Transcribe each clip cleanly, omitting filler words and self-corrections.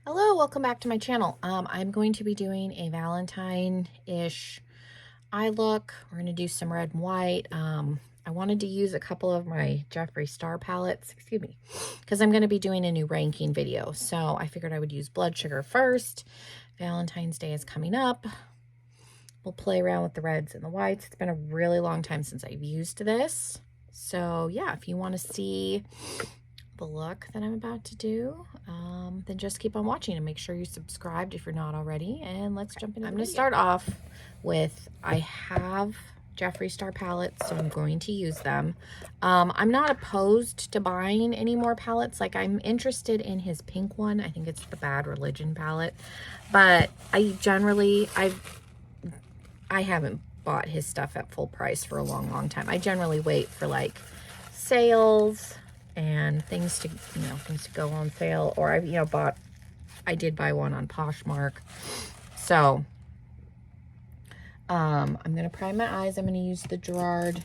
Hello, welcome back to my channel. I'm going to be doing a Valentine-ish eye look. We're going to do some red and white. I wanted to use a couple of my Jeffree Star palettes, excuse me, because I'm going to be doing a new ranking video. So I figured I would use blood sugar first. Valentine's Day is coming up. We'll play around with the reds and the whites. It's been a really long time since I've used this. So yeah, if you want to see the look that I'm about to do, then just keep on watching and make sure you're subscribed if you're not already, and let's jump into the video. I'm going to start off with, I have Jeffree Star palettes, so I'm going to use them. I'm not opposed to buying any more palettes. Like, I'm interested in his pink one. I think it's the Bad Religion palette, but I haven't bought his stuff at full price for a long time. I generally wait for like sales and things to go on sale, or I did buy one on Poshmark. So I'm gonna prime my eyes. I'm gonna use the Gerard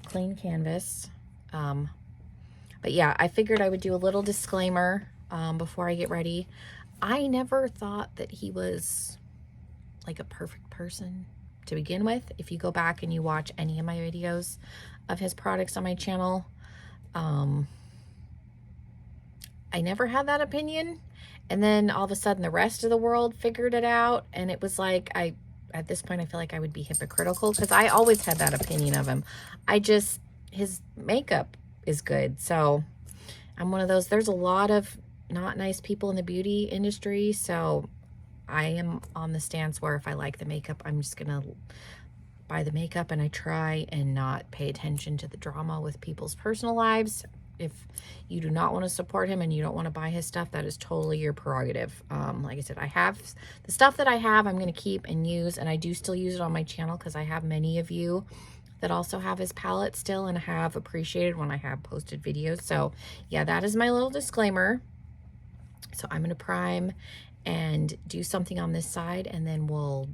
clean canvas. But yeah, I figured I would do a little disclaimer before I get ready. I never thought that he was like a perfect person to begin with. If you go back and you watch any of my videos of his products on my channel, I never had that opinion, and then all of a sudden the rest of the world figured it out, and it was like, at this point I feel like I would be hypocritical because I always had that opinion of him. His makeup is good, so I'm one of those. There's a lot of not nice people in the beauty industry, so I am on the stance where if I like the makeup, I'm just gonna buy the makeup, and I try and not pay attention to the drama with people's personal lives. If you do not want to support him and you don't want to buy his stuff, that is totally your prerogative. Like I said, I have the stuff that I have, I'm going to keep and use, and I do still use it on my channel because I have many of you that also have his palette still and have appreciated when I have posted videos. So yeah, that is my little disclaimer. So I'm going to prime and do something on this side, and then we'll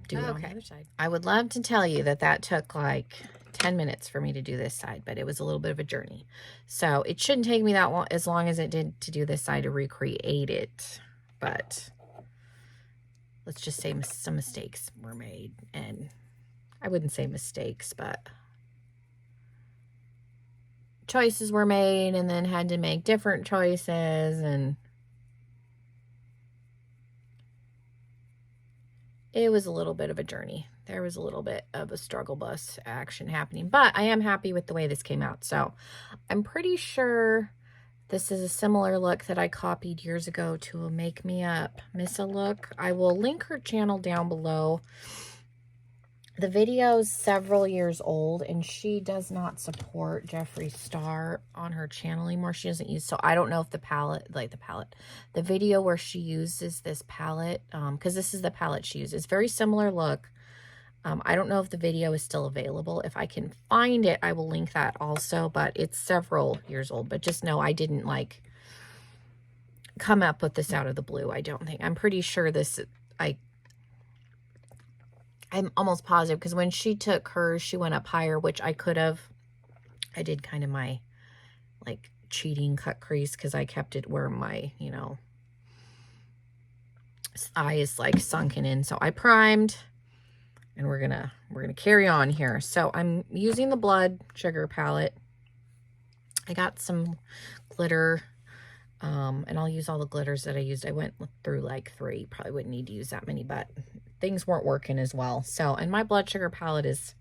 do it on the other side. I would love to tell you that took like 10 minutes for me to do this side, but it was a little bit of a journey. So it shouldn't take me that long, as long as it did to do this side to recreate it. But let's just say some mistakes were made. And I wouldn't say mistakes, but choices were made, and then had to make different choices, and it was a little bit of a journey. There was a little bit of a struggle bus action happening, but I am happy with the way this came out. So I'm pretty sure this is a similar look that I copied years ago to a Make Me Up Missa look. I will link her channel down below. The video is several years old, and she does not support Jeffree Star on her channel anymore. She doesn't use, so I don't know if the video where she uses this palette, because this is the palette she uses. Very similar look. I don't know if the video is still available. If I can find it, I will link that also, but it's several years old. But just know I didn't like come up with this out of the blue. I don't think. I'm pretty sure I'm almost positive, because when she took hers, she went up higher, which I could have. I did kind of my, like, cheating cut crease, because I kept it where my, eye is, like, sunken in. So I primed, and we're gonna carry on here. So I'm using the Blood Sugar palette. I got some glitter, and I'll use all the glitters that I used. I went through like 3. Probably wouldn't need to use that many, but things weren't working as well. So, and my Blood Sugar palette is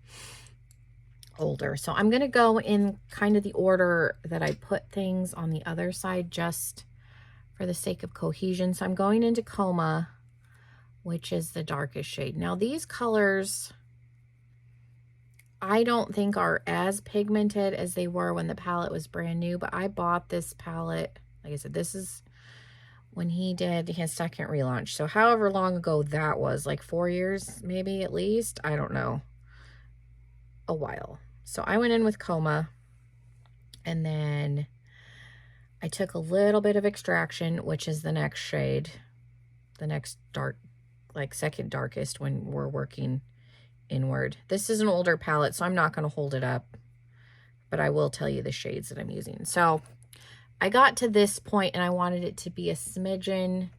older. So I'm going to go in kind of the order that I put things on the other side, just for the sake of cohesion. So I'm going into Coma, which is the darkest shade. Now these colors, I don't think are as pigmented as they were when the palette was brand new, but I bought this palette, like I said, this is when he did his second relaunch. So however long ago that was, like 4 years, maybe at least, I don't know, a while. So I went in with Coma, and then I took a little bit of Extraction, which is the next shade, the next dark, like second darkest when we're working inward. This is an older palette, so I'm not going to hold it up, but I will tell you the shades that I'm using. So I got to this point and I wanted it to be a smidgen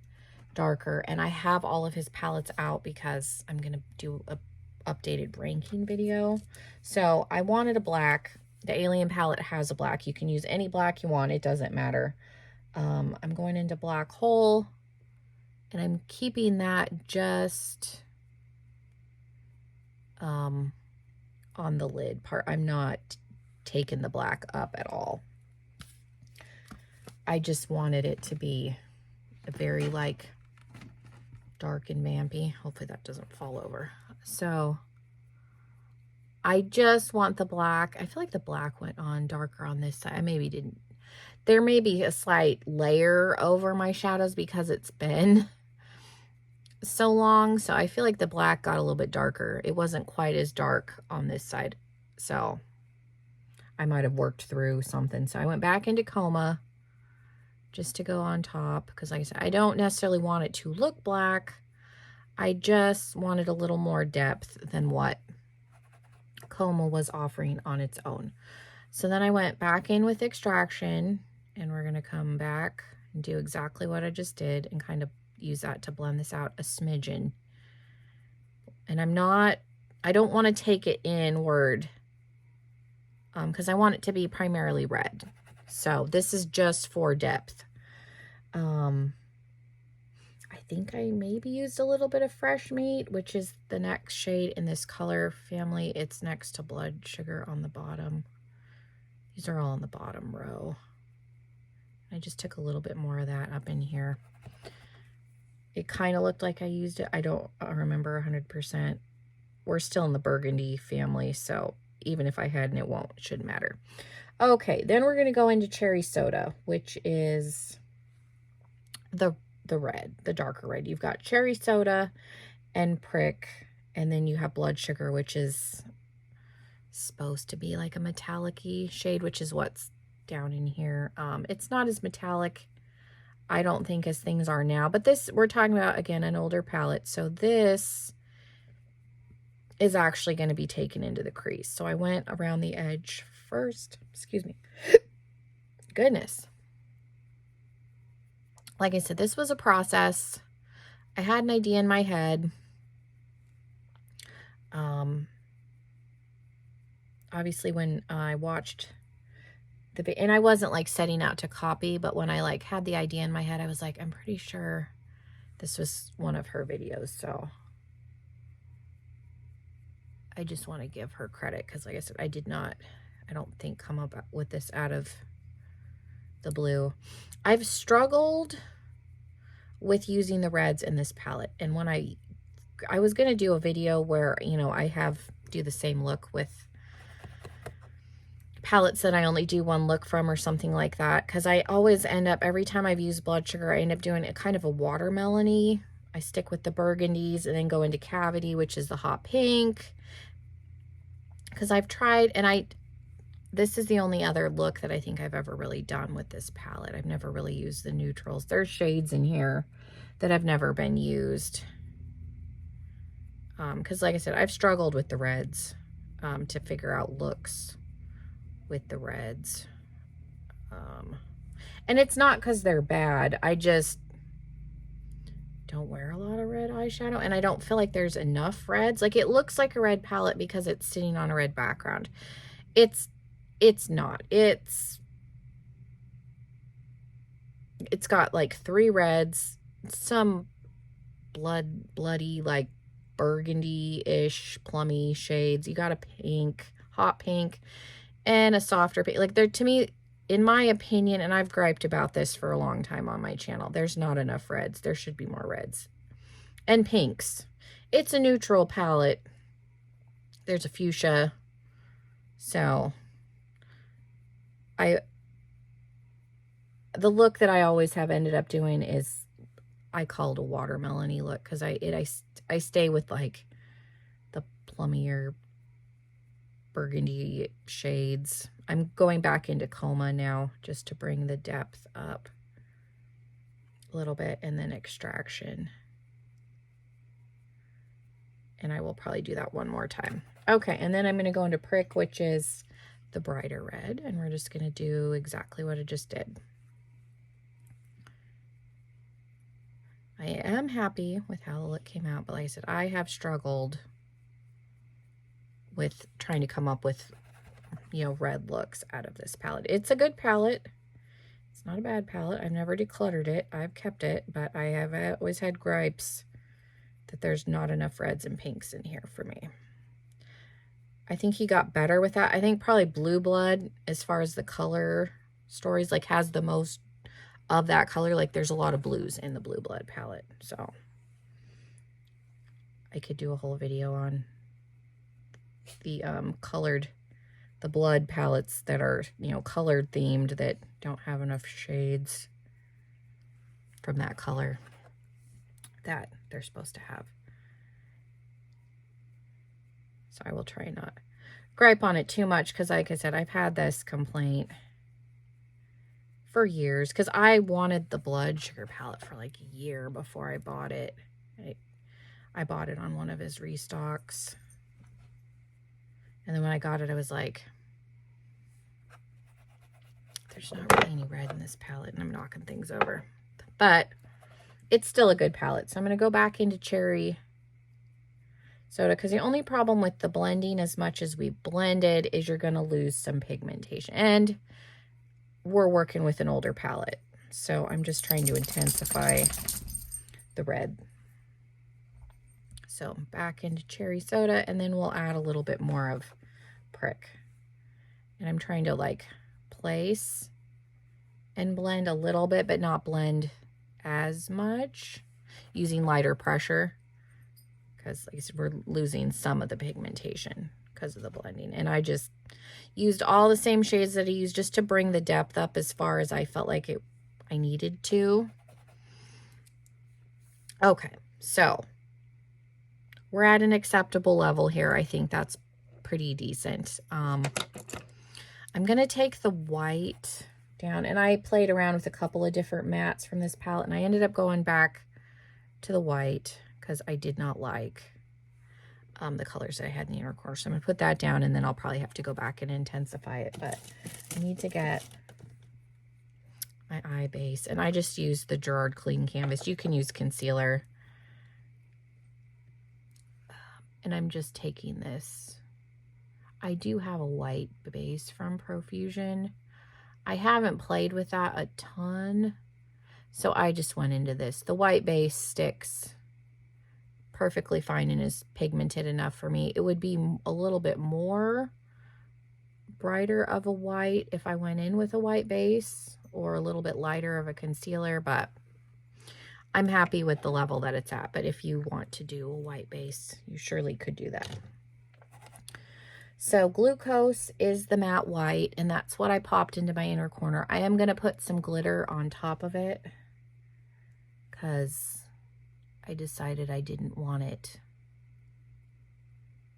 darker, and I have all of his palettes out because I'm going to do a updated ranking video. So I wanted a black. The Alien palette has a black. You can use any black you want. It doesn't matter. I'm going into Black Hole, and I'm keeping that just on the lid part. I'm not taking the black up at all. I just wanted it to be a very like dark and vampy. Hopefully that doesn't fall over. So I just want the black. I feel like the black went on darker on this side. I maybe didn't. There may be a slight layer over my shadows because it's been so long. So I feel like the black got a little bit darker. It wasn't quite as dark on this side. So I might have worked through something. So I went back into Coma just to go on top, because like I said, I don't necessarily want it to look black. I just wanted a little more depth than what Coma was offering on its own. So then I went back in with Extraction, and we're going to come back and do exactly what I just did and kind of use that to blend this out a smidgen. And I don't want to take it inward because I want it to be primarily red. So this is just for depth. I think I maybe used a little bit of Fresh Meat, which is the next shade in this color family. It's next to Blood Sugar on the bottom. These are all on the bottom row. I just took a little bit more of that up in here. It kind of looked like I used it. I don't remember 100%. We're still in the burgundy family, so even if I hadn't, it shouldn't matter. Okay, then we're going to go into Cherry Soda, which is the red, the darker red. You've got Cherry Soda and Prick, and then you have Blood Sugar, which is supposed to be like a metallic-y shade, which is what's down in here. It's not as metallic, I don't think, as things are now, but this, we're talking about, again, an older palette, so this is actually going to be taken into the crease. So I went around the edge first. Excuse me. Goodness. Like I said, this was a process. I had an idea in my head. Obviously when I watched and I wasn't like setting out to copy, but when I like had the idea in my head, I was like, I'm pretty sure this was one of her videos. So I just want to give her credit because, like I said, I don't think come up with this out of the blue. I've struggled with using the reds in this palette, and when I was going to do a video where, you know, do the same look with palettes that I only do one look from or something like that, because I always end up, every time I've used Blood Sugar, I end up doing a kind of a watermelon-y. I stick with the burgundies and then go into Cavity, which is the hot pink, because I've tried, and this is the only other look that I think I've ever really done with this palette. I've never really used the neutrals. There's shades in here that have never been used. Because like I said, I've struggled with the reds to figure out looks with the reds. And it's not because they're bad. I just don't wear a lot of red eyeshadow, and I don't feel like there's enough reds. Like, it looks like a red palette because it's sitting on a red background. It's not. It's got like 3 reds, some bloody, like burgundy-ish, plummy shades. You got a pink, hot pink, and a softer pink. Like, to me, in my opinion, and I've griped about this for a long time on my channel, there's not enough reds. There should be more reds. And pinks. It's a neutral palette. There's a fuchsia. So the look that I always have ended up doing is, I call it a watermelon-y look, because I stay with like the plummier burgundy shades. I'm going back into Coma now just to bring the depth up a little bit, and then Extraction. And I will probably do that one more time. Okay, and then I'm going to go into Prick, which is the brighter red, and we're just going to do exactly what I just did. I am happy with how the look came out, but like I said, I have struggled with trying to come up with, you know, red looks out of this palette. It's a good palette. It's not a bad palette. I've never decluttered it. I've kept it, but I have always had gripes that there's not enough reds and pinks in here for me. I think he got better with that. I think probably Blue Blood, as far as the color stories, like has the most of that color. Like there's a lot of blues in the Blue Blood palette. So I could do a whole video on the the blood palettes that are, you know, colored themed that don't have enough shades from that color that they're supposed to have. So I will try not gripe on it too much, because like I said, I've had this complaint for years, because I wanted the Blood Sugar palette for like a year before I bought it. I bought it on one of his restocks, and then when I got it, I was like, there's not really any red in this palette, and I'm knocking things over. But it's still a good palette, so I'm going to go back into Cherry Soda, because the only problem with the blending, as much as we blended, is you're going to lose some pigmentation. And we're working with an older palette, so I'm just trying to intensify the red. So back into Cherry Soda, and then we'll add a little bit more of Prick. And I'm trying to like place and blend a little bit, but not blend as much, using lighter pressure, because like I said, we're losing some of the pigmentation because of the blending. And I just used all the same shades that I used just to bring the depth up as far as I felt like I needed to. Okay, so we're at an acceptable level here. I think that's pretty decent. I'm going to take the white down, and I played around with a couple of different mattes from this palette, and I ended up going back to the white because I did not like the colors that I had in the inner corner. So I'm going to put that down, and then I'll probably have to go back and intensify it. But I need to get my eye base, and I just used the Gerard Clean Canvas. You can use concealer. And I'm just taking this. I do have a white base from Profusion. I haven't played with that a ton, so I just went into this. The white base sticks perfectly fine and is pigmented enough for me. It would be a little bit more brighter of a white if I went in with a white base, or a little bit lighter of a concealer, but I'm happy with the level that it's at. But if you want to do a white base, you surely could do that. So Glucose is the matte white, and that's what I popped into my inner corner. I am going to put some glitter on top of it because I decided I didn't want it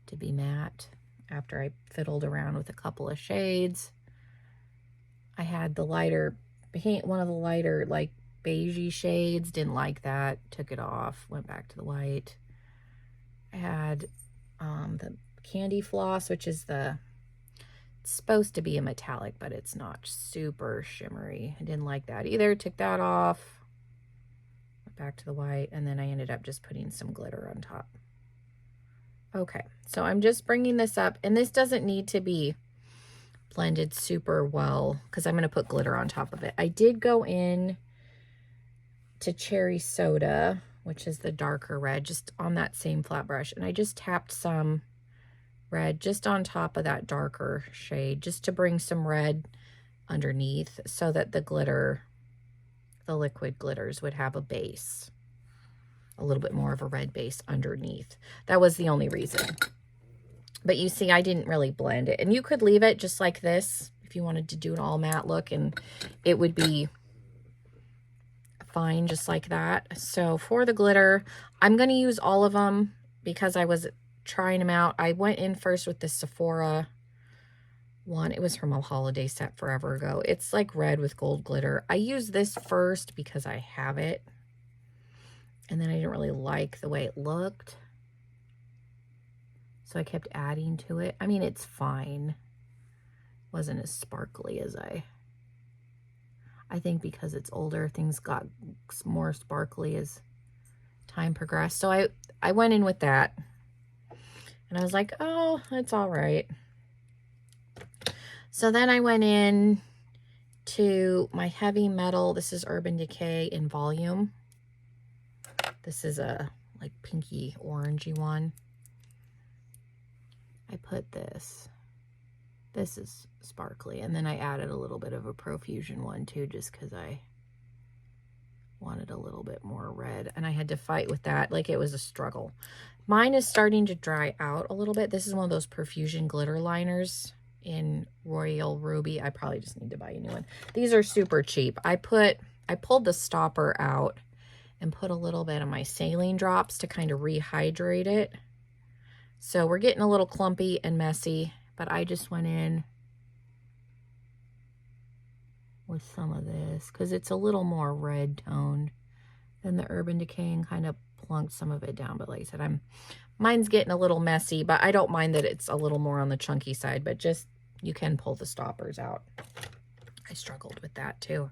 to be matte after I fiddled around with a couple of shades. I had the lighter paint, one of the lighter like beigey shades, didn't like that, took it off, went back to the white. I had the Candy Floss, which is it's supposed to be a metallic, but it's not super shimmery. I didn't like that either, took that off, went back to the white, and then I ended up just putting some glitter on top. Okay, so I'm just bringing this up, and this doesn't need to be blended super well because I'm going to put glitter on top of it. I did go in to Cherry Soda, which is the darker red, just on that same flat brush, and I just tapped some red just on top of that darker shade, just to bring some red underneath so that the glitter, the liquid glitters, would have a base, a little bit more of a red base underneath. That was the only reason. But you see, I didn't really blend it, and you could leave it just like this if you wanted to do an all matte look, and it would be fine just like that. So for the glitter, I'm going to use all of them because I was trying them out. I went in first with the Sephora one. It was from a holiday set forever ago. It's like red with gold glitter. I used this first because I have it, and then I didn't really like the way it looked, so I kept adding to it. I mean, it's fine. It wasn't as sparkly as I think because it's older, things got more sparkly as time progressed. So I went in with that. And I was like, oh, it's all right. So then I went in to my heavy metal. This is Urban Decay in volume. This is a like pinky orangey one. I put this. This is sparkly. And then I added a little bit of a Profusion one too, just because I wanted a little bit more red. And I had to fight with that. Like, it was a struggle. Mine is starting to dry out a little bit. This is one of those Profusion glitter liners in Royal Ruby. I probably just need to buy a new one. These are super cheap. I pulled the stopper out and put a little bit of my saline drops to kind of rehydrate it. So we're getting a little clumpy and messy, but I just went in with some of this because it's a little more red toned than the Urban Decay, and kind of plunked some of it down. But like I said, mine's getting a little messy, but I don't mind that it's a little more on the chunky side, but just, you can pull the stoppers out. I struggled with that too.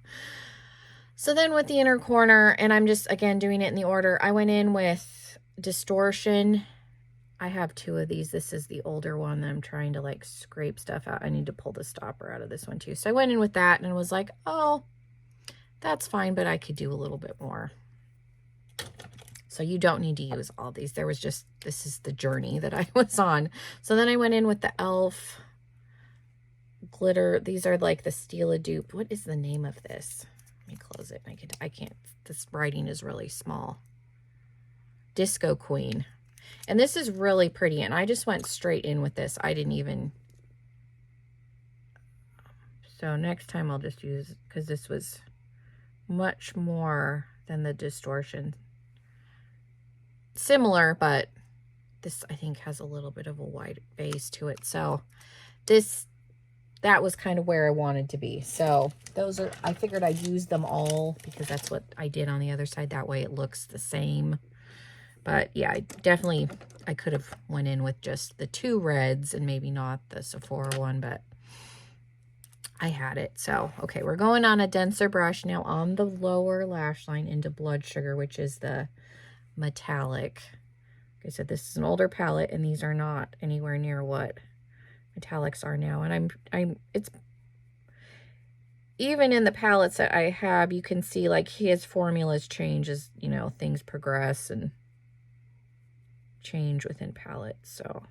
So then with the inner corner, and I'm just, again, doing it in the order, I went in with Distortion. I have two of these. This is the older one that I'm trying to like scrape stuff out. I need to pull the stopper out of this one too. So I went in with that and was like, oh, that's fine, but I could do a little bit more. So you don't need to use all these. There was just, this is the journey that I was on. So then I went in with the e.l.f. glitter. These are like the Stila dupe. What is the name of this? Let me close it. I can't, this writing is really small. Disco Queen. And this is really pretty. And I just went straight in with this. I didn't even. So next time I'll just use, because this was much more than the Distortion. Similar, but this I think has a little bit of a wide base to it. So that was kind of where I wanted to be. So those are, I figured I'd use them all because that's what I did on the other side. That way it looks the same. But yeah, I could have went in with just the two reds and maybe not the Sephora one, but I had it. So, okay, we're going on a denser brush now on the lower lash line into Blood Sugar, which is the metallic. Like I said, this is an older palette, and these are not anywhere near what metallics are now. And it's even in the palettes that I have, you can see like his formulas change as, you know, things progress and change within palettes. So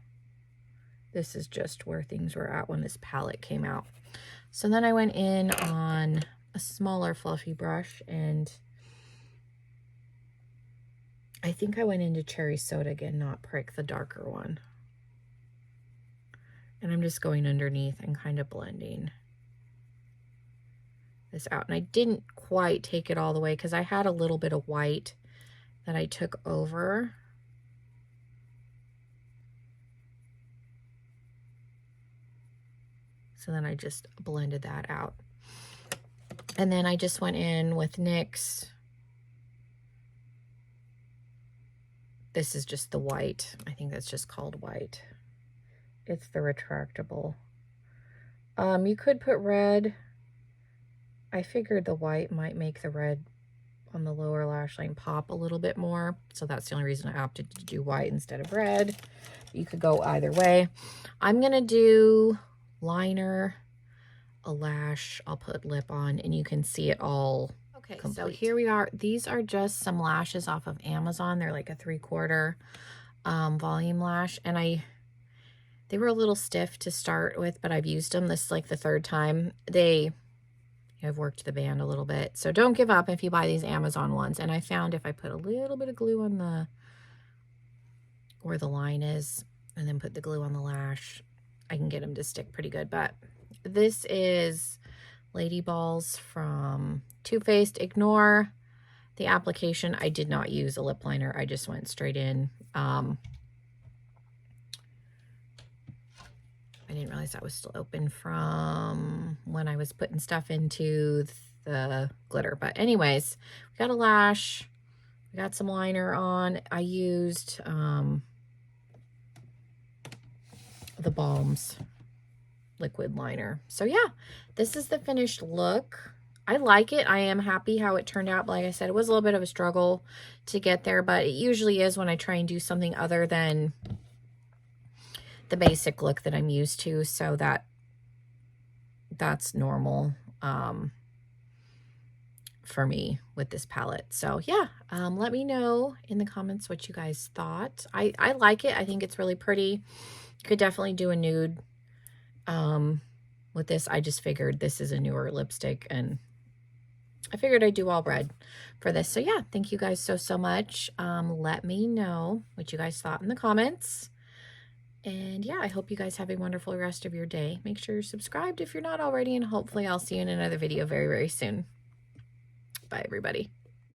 this is just where things were at when this palette came out. So then I went in on a smaller fluffy brush, and I think I went into Cherry Soda again, not Prick, the darker one. And I'm just going underneath and kind of blending this out. And I didn't quite take it all the way because I had a little bit of white that I took over. So then I just blended that out. And then I just went in with NYX. This is just the white. I think that's just called white. It's the retractable. You could put red. I figured the white might make the red on the lower lash line pop a little bit more. So that's the only reason I opted to do white instead of red. You could go either way. I'm going to do liner, a lash, I'll put lip on, and you can see it all. Okay, complete. So here we are. These are just some lashes off of Amazon. They're like a 3/4 volume lash, and they were a little stiff to start with, but I've used them. This is like the third time. I've worked the band a little bit, so don't give up if you buy these Amazon ones. And I found if I put a little bit of glue on where the line is, and then put the glue on the lash, I can get them to stick pretty good. But this is Lady Balls from Too Faced. Ignore the application. I did not use a lip liner. I just went straight in. I didn't realize that was still open from when I was putting stuff into the glitter. But anyways, we got a lash. We got some liner on. I used the Balms liquid liner. So yeah, this is the finished look. I like it. I am happy how it turned out. But like I said, it was a little bit of a struggle to get there, but it usually is when I try and do something other than the basic look that I'm used to. So that's normal for me with this palette. So yeah, let me know in the comments what you guys thought. I like it. I think it's really pretty. Could definitely do a nude with this. I just figured this is a newer lipstick, and I figured I'd do all red for this. So yeah, thank you guys so much. Let me know what you guys thought in the comments. And yeah, I hope you guys have a wonderful rest of your day. Make sure you're subscribed if you're not already, and hopefully I'll see you in another video very, very soon. Bye, everybody.